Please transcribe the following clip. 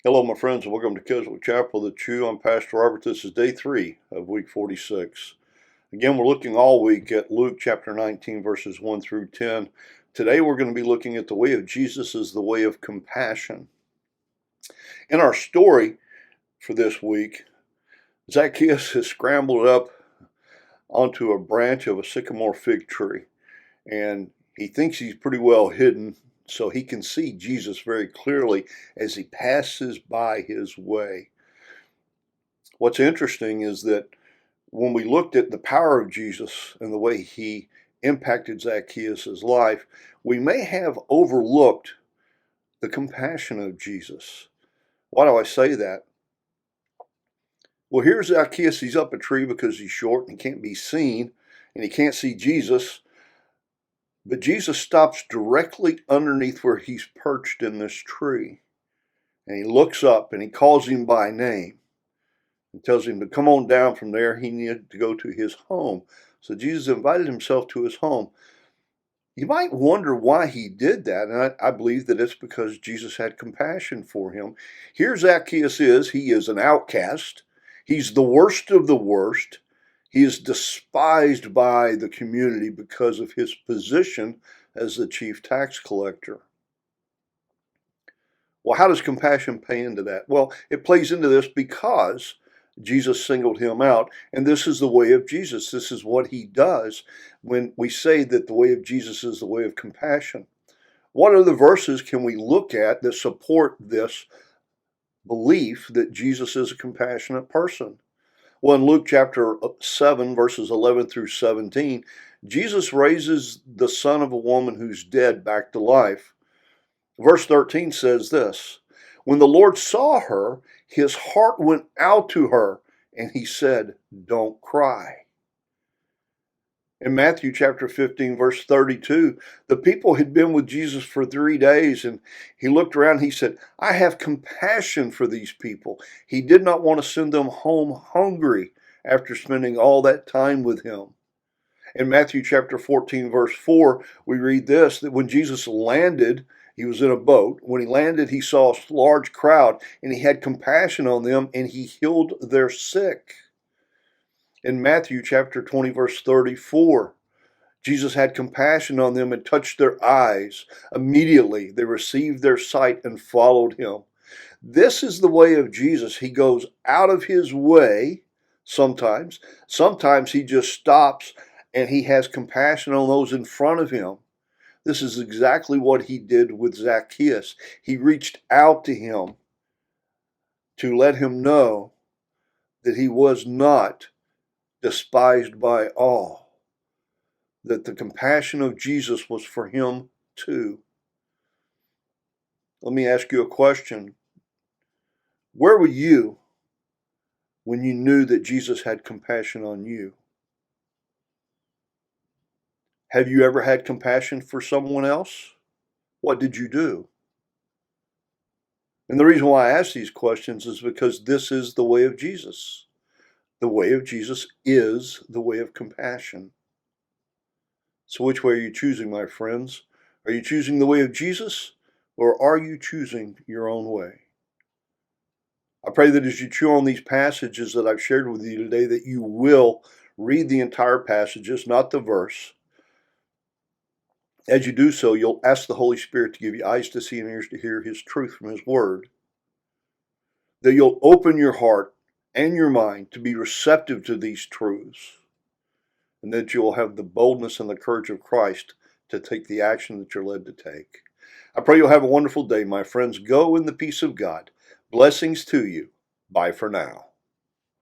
Hello, my friends, and welcome to Keswick Chapel of the Chew. I'm Pastor Robert. This is day 3 of week 46. Again, we're looking all week at Luke chapter 19, verses 1 through 10. Today, we're going to be looking at the way of Jesus as the way of compassion. In our story for this week, Zacchaeus has scrambled up onto a branch of a sycamore-fig tree, and he thinks he's pretty well hidden, so he can see Jesus very clearly as he passes by his way. What's interesting is that when we looked at the power of Jesus and the way he impacted Zacchaeus' life, we may have overlooked the compassion of Jesus. Why do I say that? Well, here's Zacchaeus. He's up a tree because he's short and can't be seen, and he can't see Jesus. But Jesus stops directly underneath where he's perched in this tree. And he looks up and he calls him by name and tells him to come on down from there. He needed to go to his home. So Jesus invited himself to his home. You might wonder why he did that. And I believe that it's because Jesus had compassion for him. Here Zacchaeus is. He is an outcast. He's the worst of the worst. He is despised by the community because of his position as the chief tax collector. Well, how does compassion play into that? Well, it plays into this because Jesus singled him out, and this is the way of Jesus. This is what he does when we say that the way of Jesus is the way of compassion. What other verses can we look at that support this belief that Jesus is a compassionate person? Well, in Luke chapter 7, verses 11 through 17, Jesus raises the son of a woman who's dead back to life. Verse 13 says this: when the Lord saw her, his heart went out to her, and he said, "Don't cry." In Matthew chapter 15, verse 32, the people had been with Jesus for 3 days, and he looked around and he said, "I have compassion for these people." He did not want to send them home hungry after spending all that time with him. In Matthew chapter 14, verse 4, we read this, that when Jesus landed, he was in a boat. When he landed, he saw a large crowd, and he had compassion on them, and he healed their sick. In Matthew chapter 20, verse 34, Jesus had compassion on them and touched their eyes. Immediately they received their sight and followed him. This is the way of Jesus. He goes out of his way sometimes. Sometimes he just stops and he has compassion on those in front of him. This is exactly what he did with Zacchaeus. He reached out to him to let him know that he was not despised by all, that the compassion of Jesus was for him too. Let me ask you a question. Where were you when you knew that Jesus had compassion on you? Have you ever had compassion for someone else? What did you do? And the reason why I ask these questions is because this is the way of Jesus. The way of Jesus is the way of compassion. So which way are you choosing, my friends? Are you choosing the way of Jesus, or are you choosing your own way? I pray that as you chew on these passages that I've shared with you today, that you will read the entire passages, not the verse. As you do so, you'll ask the Holy Spirit to give you eyes to see and ears to hear his truth from his word. That you'll open your heart and your mind to be receptive to these truths, and that you'll have the boldness and the courage of Christ to take the action that you're led to take. I pray you'll have a wonderful day, my friends. Go in the peace of God. Blessings to you. Bye for now.